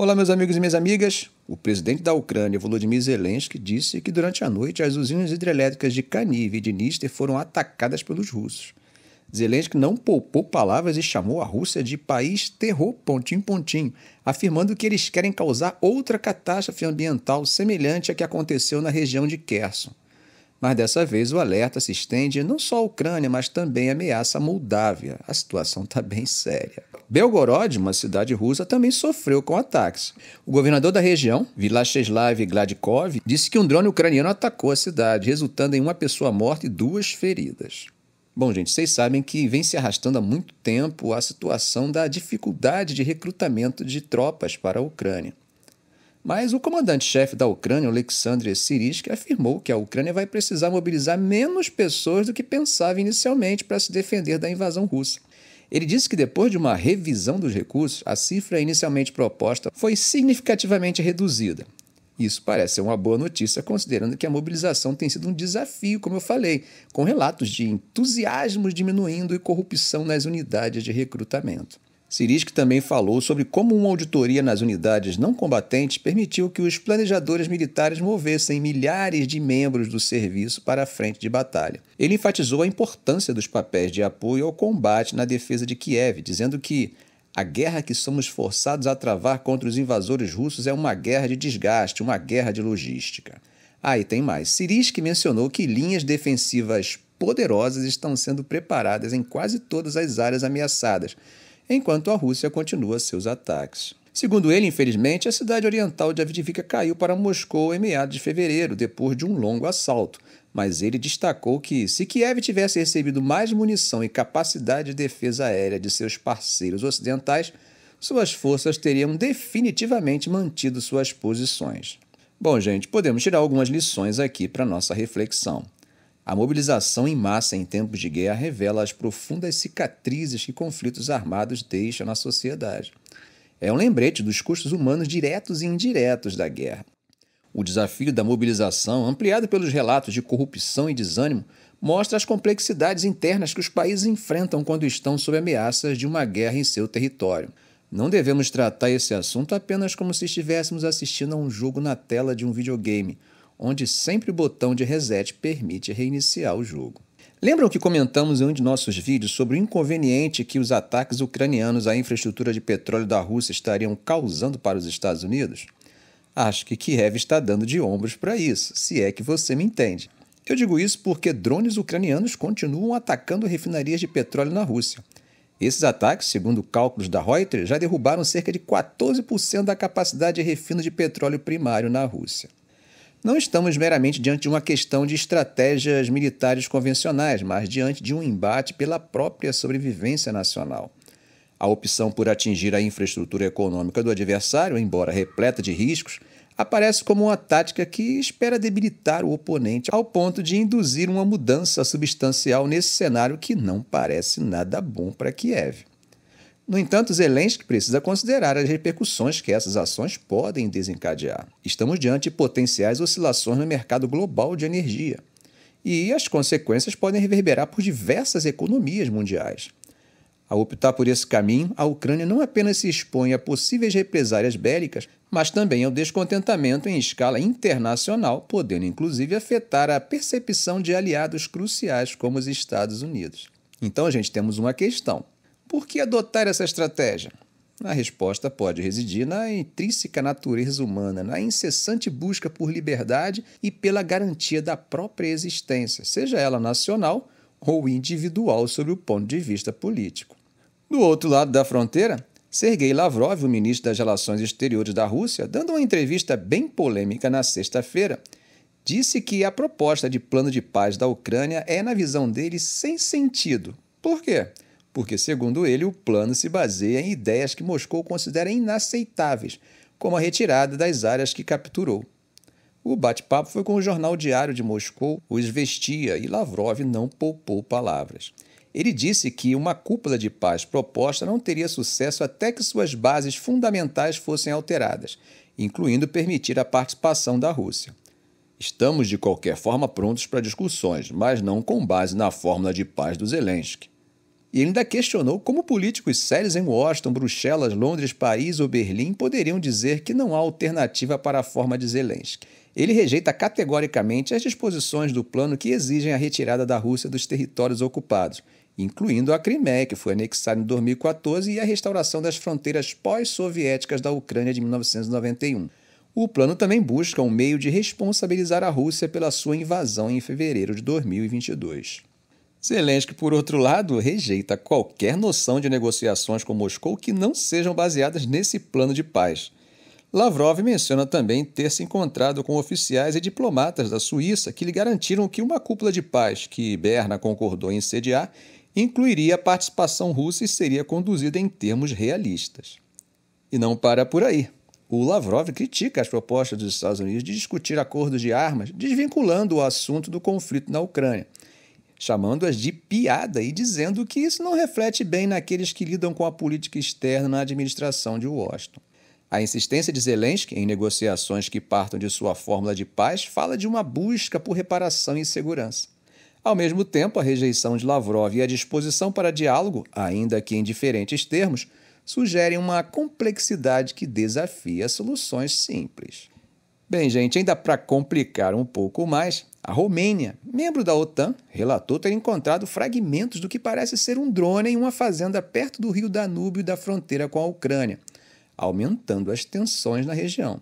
Olá, meus amigos e minhas amigas. O presidente da Ucrânia, Volodymyr Zelensky, disse que durante a noite as usinas hidrelétricas de Kaniv e de Dniester foram atacadas pelos russos. Zelensky não poupou palavras e chamou a Rússia de país terror, pontinho, pontinho, afirmando que eles querem causar outra catástrofe ambiental semelhante à que aconteceu na região de Kherson. Mas dessa vez o alerta se estende não só à Ucrânia, mas também ameaça a Moldávia. A situação está bem séria. Belgorod, uma cidade russa, também sofreu com ataques. O governador da região, Vyacheslav Gladkov, disse que um drone ucraniano atacou a cidade, resultando em uma pessoa morta e 2 feridas. Bom, gente, vocês sabem que vem se arrastando há muito tempo a situação da dificuldade de recrutamento de tropas para a Ucrânia. Mas o comandante-chefe da Ucrânia, Oleksandr Syrsky, afirmou que a Ucrânia vai precisar mobilizar menos pessoas do que pensava inicialmente para se defender da invasão russa. Ele disse que depois de uma revisão dos recursos, a cifra inicialmente proposta foi significativamente reduzida. Isso parece ser uma boa notícia, considerando que a mobilização tem sido um desafio, como eu falei, com relatos de entusiasmos diminuindo e corrupção nas unidades de recrutamento. Syrsky também falou sobre como uma auditoria nas unidades não combatentes permitiu que os planejadores militares movessem milhares de membros do serviço para a frente de batalha. Ele enfatizou a importância dos papéis de apoio ao combate na defesa de Kiev, dizendo que a guerra que somos forçados a travar contra os invasores russos é uma guerra de desgaste, uma guerra de logística. E tem mais. Syrsky mencionou que linhas defensivas poderosas estão sendo preparadas em quase todas as áreas ameaçadas, enquanto a Rússia continua seus ataques. Segundo ele, infelizmente, a cidade oriental de Avdiivka caiu para Moscou em meados de fevereiro, depois de um longo assalto. Mas ele destacou que, se Kiev tivesse recebido mais munição e capacidade de defesa aérea de seus parceiros ocidentais, suas forças teriam definitivamente mantido suas posições. Bom, gente, podemos tirar algumas lições aqui para nossa reflexão. A mobilização em massa em tempos de guerra revela as profundas cicatrizes que conflitos armados deixam na sociedade. É um lembrete dos custos humanos diretos e indiretos da guerra. O desafio da mobilização, ampliado pelos relatos de corrupção e desânimo, mostra as complexidades internas que os países enfrentam quando estão sob ameaças de uma guerra em seu território. Não devemos tratar esse assunto apenas como se estivéssemos assistindo a um jogo na tela de um videogame, onde sempre o botão de reset permite reiniciar o jogo. Lembram que comentamos em um de nossos vídeos sobre o inconveniente que os ataques ucranianos à infraestrutura de petróleo da Rússia estariam causando para os Estados Unidos? Acho que Kiev está dando de ombros para isso, se é que você me entende. Eu digo isso porque drones ucranianos continuam atacando refinarias de petróleo na Rússia. Esses ataques, segundo cálculos da Reuters, já derrubaram cerca de 14% da capacidade de refino de petróleo primário na Rússia. Não estamos meramente diante de uma questão de estratégias militares convencionais, mas diante de um embate pela própria sobrevivência nacional. A opção por atingir a infraestrutura econômica do adversário, embora repleta de riscos, aparece como uma tática que espera debilitar o oponente ao ponto de induzir uma mudança substancial nesse cenário que não parece nada bom para Kiev. No entanto, Zelensky precisa considerar as repercussões que essas ações podem desencadear. Estamos diante de potenciais oscilações no mercado global de energia, e as consequências podem reverberar por diversas economias mundiais. Ao optar por esse caminho, a Ucrânia não apenas se expõe a possíveis represálias bélicas, mas também ao descontentamento em escala internacional, podendo inclusive afetar a percepção de aliados cruciais como os Estados Unidos. Então, gente, temos uma questão. Por que adotar essa estratégia? A resposta pode residir na intrínseca natureza humana, na incessante busca por liberdade e pela garantia da própria existência, seja ela nacional ou individual sob o ponto de vista político. Do outro lado da fronteira, Sergei Lavrov, o ministro das Relações Exteriores da Rússia, dando uma entrevista bem polêmica na sexta-feira, disse que a proposta de plano de paz da Ucrânia é, na visão dele, sem sentido. Por quê? Porque, segundo ele, o plano se baseia em ideias que Moscou considera inaceitáveis, como a retirada das áreas que capturou. O bate-papo foi com o jornal diário de Moscou, o Izvestia, e Lavrov não poupou palavras. Ele disse que uma cúpula de paz proposta não teria sucesso até que suas bases fundamentais fossem alteradas, incluindo permitir a participação da Rússia. Estamos, de qualquer forma, prontos para discussões, mas não com base na fórmula de paz do Zelensky. E ele ainda questionou como políticos sérios em Washington, Bruxelas, Londres, Paris ou Berlim poderiam dizer que não há alternativa para a forma de Zelensky. Ele rejeita categoricamente as disposições do plano que exigem a retirada da Rússia dos territórios ocupados, incluindo a Crimeia, que foi anexada em 2014, e a restauração das fronteiras pós-soviéticas da Ucrânia de 1991. O plano também busca um meio de responsabilizar a Rússia pela sua invasão em fevereiro de 2022. Zelensky, por outro lado, rejeita qualquer noção de negociações com Moscou que não sejam baseadas nesse plano de paz. Lavrov menciona também ter se encontrado com oficiais e diplomatas da Suíça que lhe garantiram que uma cúpula de paz que Berna concordou em sediar incluiria a participação russa e seria conduzida em termos realistas. E não para por aí. O Lavrov critica as propostas dos Estados Unidos de discutir acordos de armas, desvinculando o assunto do conflito na Ucrânia, chamando-as de piada e dizendo que isso não reflete bem naqueles que lidam com a política externa na administração de Washington. A insistência de Zelensky em negociações que partam de sua fórmula de paz fala de uma busca por reparação e segurança. Ao mesmo tempo, a rejeição de Lavrov e a disposição para diálogo, ainda que em diferentes termos, sugerem uma complexidade que desafia soluções simples. Bem, gente, ainda para complicar um pouco mais, a Romênia, membro da OTAN, relatou ter encontrado fragmentos do que parece ser um drone em uma fazenda perto do rio Danúbio e da fronteira com a Ucrânia, aumentando as tensões na região.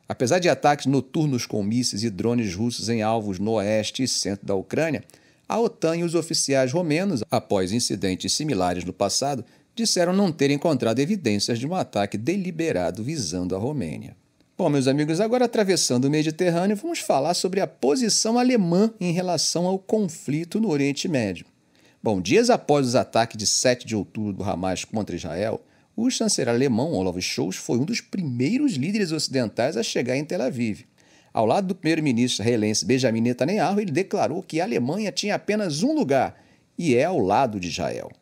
Apesar de ataques noturnos com mísseis e drones russos em alvos no oeste e centro da Ucrânia, a OTAN e os oficiais romenos, após incidentes similares no passado, disseram não ter encontrado evidências de um ataque deliberado visando a Romênia. Bom, meus amigos, agora atravessando o Mediterrâneo, vamos falar sobre a posição alemã em relação ao conflito no Oriente Médio. Bom, dias após os ataques de 7 de outubro do Hamas contra Israel, o chanceler alemão Olaf Scholz foi um dos primeiros líderes ocidentais a chegar em Tel Aviv. Ao lado do primeiro-ministro israelense Benjamin Netanyahu, ele declarou que a Alemanha tinha apenas um lugar, e é ao lado de Israel.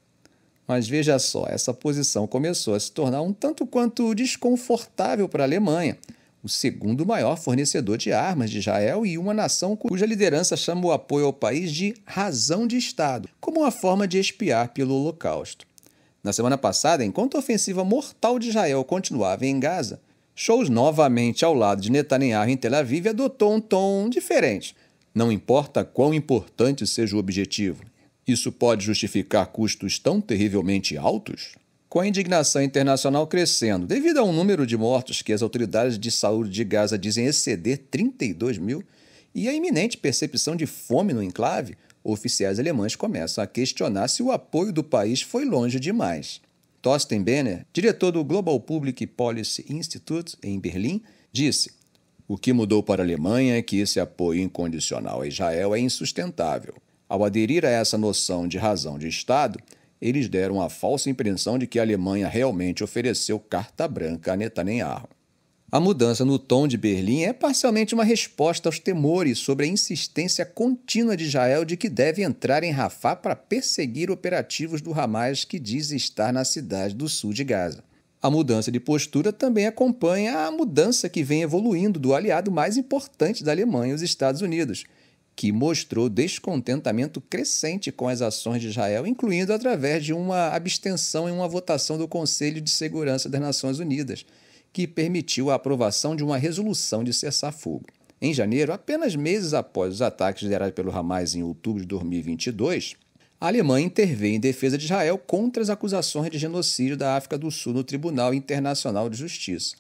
Mas veja só, essa posição começou a se tornar um tanto quanto desconfortável para a Alemanha, o segundo maior fornecedor de armas de Israel e uma nação cuja liderança chama o apoio ao país de razão de Estado, como uma forma de expiar pelo Holocausto. Na semana passada, enquanto a ofensiva mortal de Israel continuava em Gaza, Scholz, novamente ao lado de Netanyahu em Tel Aviv, adotou um tom diferente. Não importa quão importante seja o objetivo, isso pode justificar custos tão terrivelmente altos? Com a indignação internacional crescendo devido a um número de mortos que as autoridades de saúde de Gaza dizem exceder 32 mil e a iminente percepção de fome no enclave, oficiais alemães começam a questionar se o apoio do país foi longe demais. Thorsten Benner, diretor do Global Public Policy Institute em Berlim, disse: "O que mudou para a Alemanha é que esse apoio incondicional a Israel é insustentável. Ao aderir a essa noção de razão de Estado, eles deram a falsa impressão de que a Alemanha realmente ofereceu carta branca a Netanyahu." A mudança no tom de Berlim é parcialmente uma resposta aos temores sobre a insistência contínua de Israel de que deve entrar em Rafah para perseguir operativos do Hamas que diz estar na cidade do sul de Gaza. A mudança de postura também acompanha a mudança que vem evoluindo do aliado mais importante da Alemanha, os Estados Unidos, que mostrou descontentamento crescente com as ações de Israel, incluindo através de uma abstenção em uma votação do Conselho de Segurança das Nações Unidas, que permitiu a aprovação de uma resolução de cessar-fogo. Em janeiro, apenas meses após os ataques liderados pelo Hamas em outubro de 2022, a Alemanha interveio em defesa de Israel contra as acusações de genocídio da África do Sul no Tribunal Internacional de Justiça.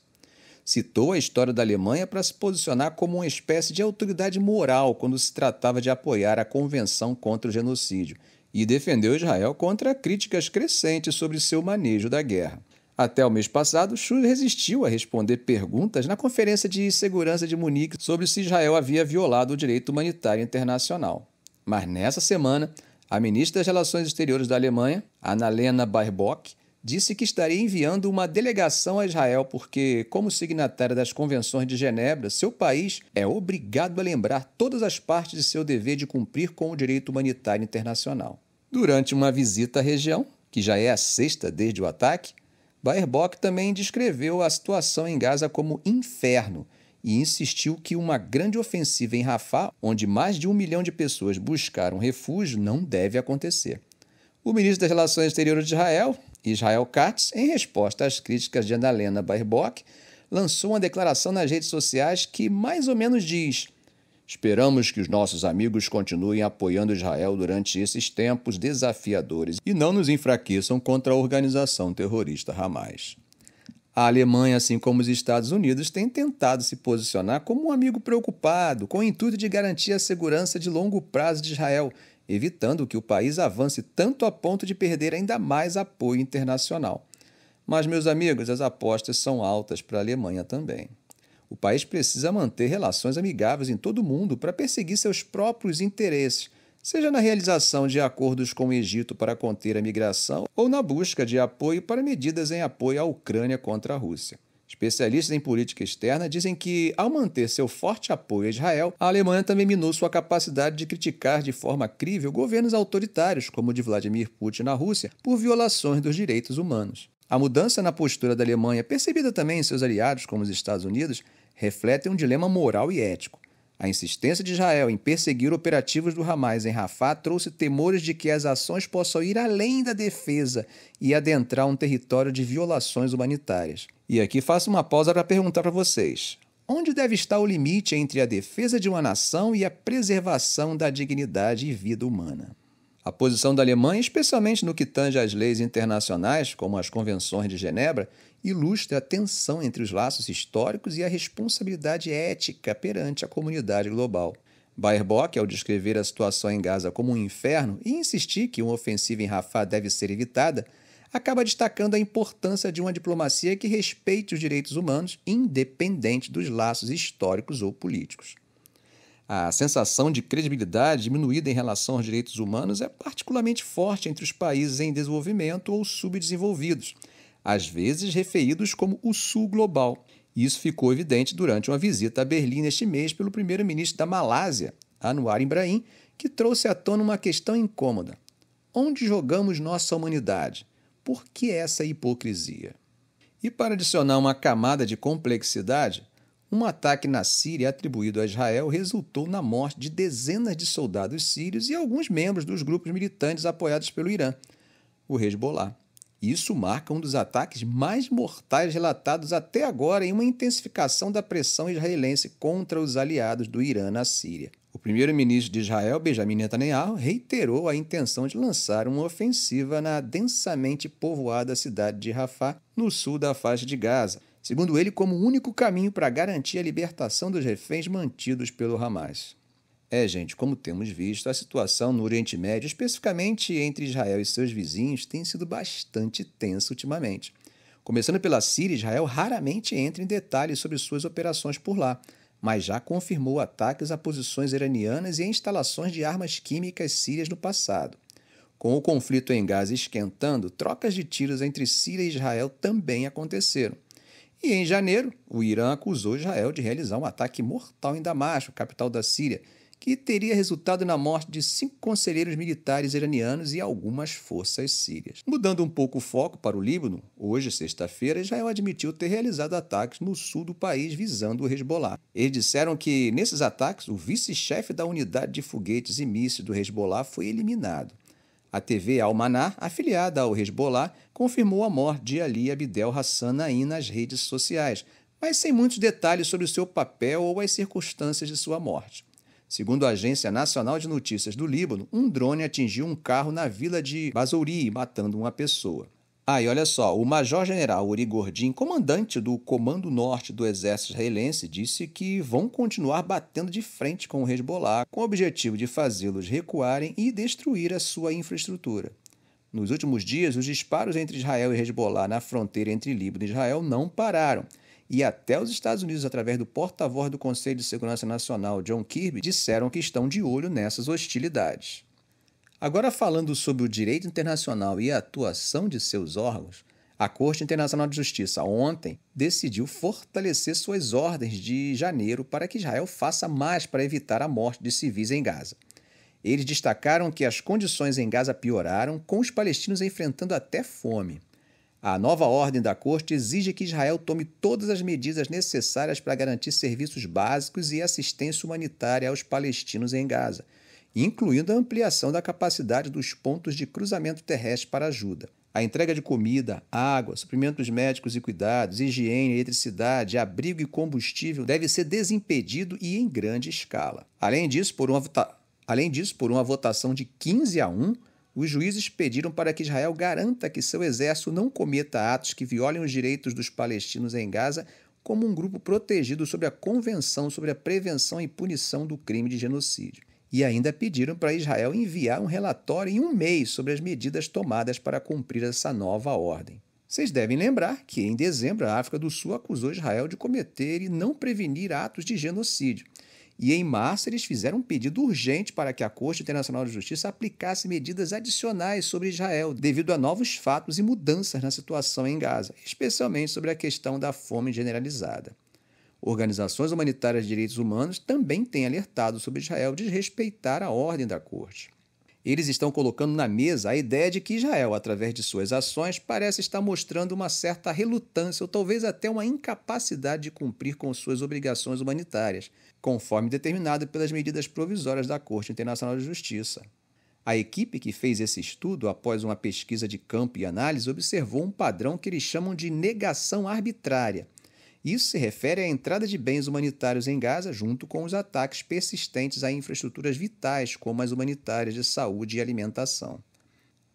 Citou a história da Alemanha para se posicionar como uma espécie de autoridade moral quando se tratava de apoiar a Convenção contra o Genocídio e defendeu Israel contra críticas crescentes sobre seu manejo da guerra. Até o mês passado, Scholz resistiu a responder perguntas na Conferência de Segurança de Munique sobre se Israel havia violado o direito humanitário internacional. Mas nessa semana, a ministra das Relações Exteriores da Alemanha, Annalena Baerbock, disse que estaria enviando uma delegação a Israel porque, como signatária das Convenções de Genebra, seu país é obrigado a lembrar todas as partes de seu dever de cumprir com o direito humanitário internacional. Durante uma visita à região, que já é a sexta desde o ataque, Baerbock também descreveu a situação em Gaza como inferno e insistiu que uma grande ofensiva em Rafah, onde mais de 1 milhão de pessoas buscaram refúgio, não deve acontecer. O ministro das Relações Exteriores de Israel, Israel Katz, em resposta às críticas de Annalena Baerbock, lançou uma declaração nas redes sociais que mais ou menos diz: esperamos que os nossos amigos continuem apoiando Israel durante esses tempos desafiadores e não nos enfraqueçam contra a organização terrorista Hamas. A Alemanha, assim como os Estados Unidos, têm tentado se posicionar como um amigo preocupado, com o intuito de garantir a segurança de longo prazo de Israel, evitando que o país avance tanto a ponto de perder ainda mais apoio internacional. Mas, meus amigos, as apostas são altas para a Alemanha também. O país precisa manter relações amigáveis em todo o mundo para perseguir seus próprios interesses, seja na realização de acordos com o Egito para conter a migração ou na busca de apoio para medidas em apoio à Ucrânia contra a Rússia. Especialistas em política externa dizem que, ao manter seu forte apoio a Israel, a Alemanha também minou sua capacidade de criticar de forma crível governos autoritários, como o de Vladimir Putin na Rússia, por violações dos direitos humanos. A mudança na postura da Alemanha, percebida também em seus aliados, como os Estados Unidos, reflete um dilema moral e ético. A insistência de Israel em perseguir operativos do Hamas em Rafah trouxe temores de que as ações possam ir além da defesa e adentrar um território de violações humanitárias. E aqui faço uma pausa para perguntar para vocês: onde deve estar o limite entre a defesa de uma nação e a preservação da dignidade e vida humana? A posição da Alemanha, especialmente no que tange às leis internacionais, como as Convenções de Genebra, ilustra a tensão entre os laços históricos e a responsabilidade ética perante a comunidade global. Baerbock, ao descrever a situação em Gaza como um inferno e insistir que uma ofensiva em Rafah deve ser evitada, acaba destacando a importância de uma diplomacia que respeite os direitos humanos, independente dos laços históricos ou políticos. A sensação de credibilidade diminuída em relação aos direitos humanos é particularmente forte entre os países em desenvolvimento ou subdesenvolvidos, às vezes referidos como o Sul Global. Isso ficou evidente durante uma visita a Berlim neste mês pelo primeiro-ministro da Malásia, Anwar Ibrahim, que trouxe à tona uma questão incômoda. Onde jogamos nossa humanidade? Por que essa hipocrisia? E para adicionar uma camada de complexidade, um ataque na Síria atribuído a Israel resultou na morte de dezenas de soldados sírios e alguns membros dos grupos militantes apoiados pelo Irã, o Hezbollah. Isso marca um dos ataques mais mortais relatados até agora em uma intensificação da pressão israelense contra os aliados do Irã na Síria. O primeiro-ministro de Israel, Benjamin Netanyahu, reiterou a intenção de lançar uma ofensiva na densamente povoada cidade de Rafah, no sul da faixa de Gaza, segundo ele, como o único caminho para garantir a libertação dos reféns mantidos pelo Hamas. Gente, como temos visto, a situação no Oriente Médio, especificamente entre Israel e seus vizinhos, tem sido bastante tensa ultimamente. Começando pela Síria, Israel raramente entra em detalhes sobre suas operações por lá, mas já confirmou ataques a posições iranianas e a instalações de armas químicas sírias no passado. Com o conflito em Gaza esquentando, trocas de tiros entre Síria e Israel também aconteceram. E em janeiro, o Irã acusou Israel de realizar um ataque mortal em Damasco, capital da Síria, que teria resultado na morte de 5 conselheiros militares iranianos e algumas forças sírias. Mudando um pouco o foco para o Líbano, hoje, sexta-feira, Israel admitiu ter realizado ataques no sul do país visando o Hezbollah. Eles disseram que, nesses ataques, o vice-chefe da unidade de foguetes e mísseis do Hezbollah foi eliminado. A TV Al-Manar, afiliada ao Hezbollah, confirmou a morte de Ali Abdel Hassan Naim nas redes sociais, mas sem muitos detalhes sobre o seu papel ou as circunstâncias de sua morte. Segundo a Agência Nacional de Notícias do Líbano, um drone atingiu um carro na vila de Bazouri, matando uma pessoa. E olha só, o Major-General Uri Gordin, comandante do Comando Norte do Exército Israelense, disse que vão continuar batendo de frente com o Hezbollah, com o objetivo de fazê-los recuarem e destruir a sua infraestrutura. Nos últimos dias, os disparos entre Israel e Hezbollah na fronteira entre Líbano e Israel não pararam, e até os Estados Unidos, através do porta-voz do Conselho de Segurança Nacional, John Kirby, disseram que estão de olho nessas hostilidades. Agora, falando sobre o direito internacional e a atuação de seus órgãos, a Corte Internacional de Justiça ontem decidiu fortalecer suas ordens de janeiro para que Israel faça mais para evitar a morte de civis em Gaza. Eles destacaram que as condições em Gaza pioraram, com os palestinos enfrentando até fome. A nova ordem da Corte exige que Israel tome todas as medidas necessárias para garantir serviços básicos e assistência humanitária aos palestinos em Gaza, incluindo a ampliação da capacidade dos pontos de cruzamento terrestre para ajuda. A entrega de comida, água, suprimentos médicos e cuidados, higiene, eletricidade, abrigo e combustível deve ser desimpedido e em grande escala. Além disso, por uma votação de 15-1, os juízes pediram para que Israel garanta que seu exército não cometa atos que violem os direitos dos palestinos em Gaza como um grupo protegido sob a Convenção sobre a Prevenção e Punição do Crime de Genocídio. E ainda pediram para Israel enviar um relatório em um mês sobre as medidas tomadas para cumprir essa nova ordem. Vocês devem lembrar que, em dezembro, a África do Sul acusou Israel de cometer e não prevenir atos de genocídio. E em março eles fizeram um pedido urgente para que a Corte Internacional de Justiça aplicasse medidas adicionais sobre Israel, devido a novos fatos e mudanças na situação em Gaza, especialmente sobre a questão da fome generalizada. Organizações humanitárias de direitos humanos também têm alertado sobre Israel desrespeitar a ordem da Corte. Eles estão colocando na mesa a ideia de que Israel, através de suas ações, parece estar mostrando uma certa relutância ou talvez até uma incapacidade de cumprir com suas obrigações humanitárias, conforme determinado pelas medidas provisórias da Corte Internacional de Justiça. A equipe que fez esse estudo, após uma pesquisa de campo e análise, observou um padrão que eles chamam de negação arbitrária. Isso se refere à entrada de bens humanitários em Gaza, junto com os ataques persistentes a infraestruturas vitais, como as humanitárias de saúde e alimentação.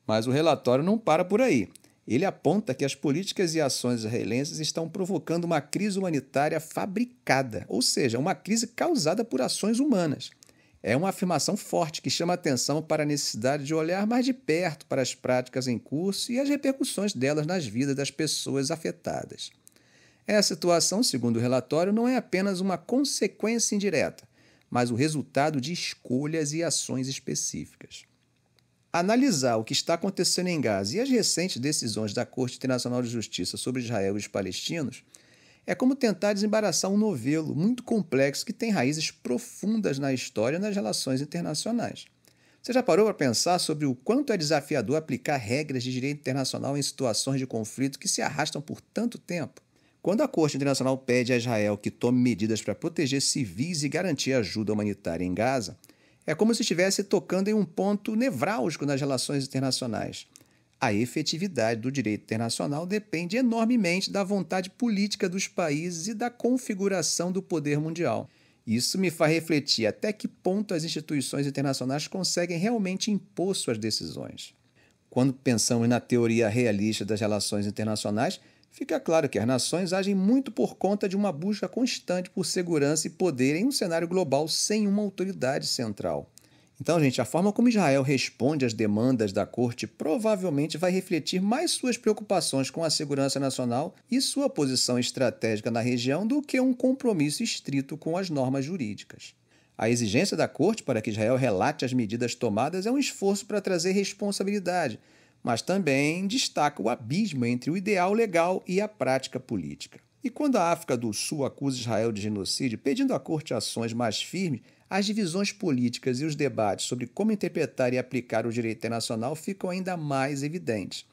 Mas o relatório não para por aí. Ele aponta que as políticas e ações israelenses estão provocando uma crise humanitária fabricada, ou seja, uma crise causada por ações humanas. É uma afirmação forte que chama a atenção para a necessidade de olhar mais de perto para as práticas em curso e as repercussões delas nas vidas das pessoas afetadas. Essa situação, segundo o relatório, não é apenas uma consequência indireta, mas o resultado de escolhas e ações específicas. Analisar o que está acontecendo em Gaza e as recentes decisões da Corte Internacional de Justiça sobre Israel e os palestinos é como tentar desembaraçar um novelo muito complexo que tem raízes profundas na história e nas relações internacionais. Você já parou para pensar sobre o quanto é desafiador aplicar regras de direito internacional em situações de conflito que se arrastam por tanto tempo? Quando a Corte Internacional pede a Israel que tome medidas para proteger civis e garantir ajuda humanitária em Gaza, é como se estivesse tocando em um ponto nevrálgico nas relações internacionais. A efetividade do direito internacional depende enormemente da vontade política dos países e da configuração do poder mundial. Isso me faz refletir até que ponto as instituições internacionais conseguem realmente impor suas decisões. Quando pensamos na teoria realista das relações internacionais, fica claro que as nações agem muito por conta de uma busca constante por segurança e poder em um cenário global sem uma autoridade central. Então, gente, a forma como Israel responde às demandas da Corte provavelmente vai refletir mais suas preocupações com a segurança nacional e sua posição estratégica na região do que um compromisso estrito com as normas jurídicas. A exigência da Corte para que Israel relate as medidas tomadas é um esforço para trazer responsabilidade, mas também destaca o abismo entre o ideal legal e a prática política. E quando a África do Sul acusa Israel de genocídio, pedindo à Corte ações mais firmes, as divisões políticas e os debates sobre como interpretar e aplicar o direito internacional ficam ainda mais evidentes.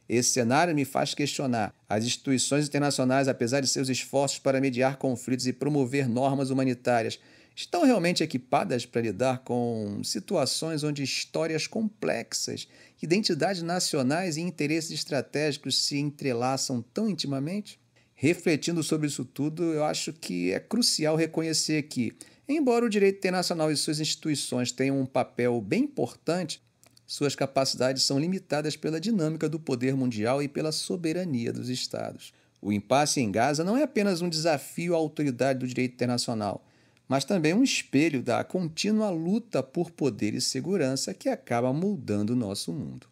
Esse cenário me faz questionar: as instituições internacionais, apesar de seus esforços para mediar conflitos e promover normas humanitárias, estão realmente equipadas para lidar com situações onde histórias complexas, identidades nacionais e interesses estratégicos se entrelaçam tão intimamente? Refletindo sobre isso tudo, eu acho que é crucial reconhecer que, embora o direito internacional e suas instituições tenham um papel bem importante, suas capacidades são limitadas pela dinâmica do poder mundial e pela soberania dos Estados. O impasse em Gaza não é apenas um desafio à autoridade do direito internacional, mas também um espelho da contínua luta por poder e segurança que acaba moldando o nosso mundo.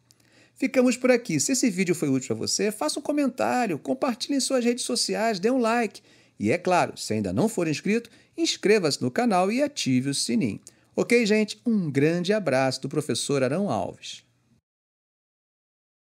Ficamos por aqui. Se esse vídeo foi útil para você, faça um comentário, compartilhe em suas redes sociais, dê um like. E é claro, se ainda não for inscrito, inscreva-se no canal e ative o sininho. Ok, gente? Um grande abraço do professor Arão Alves.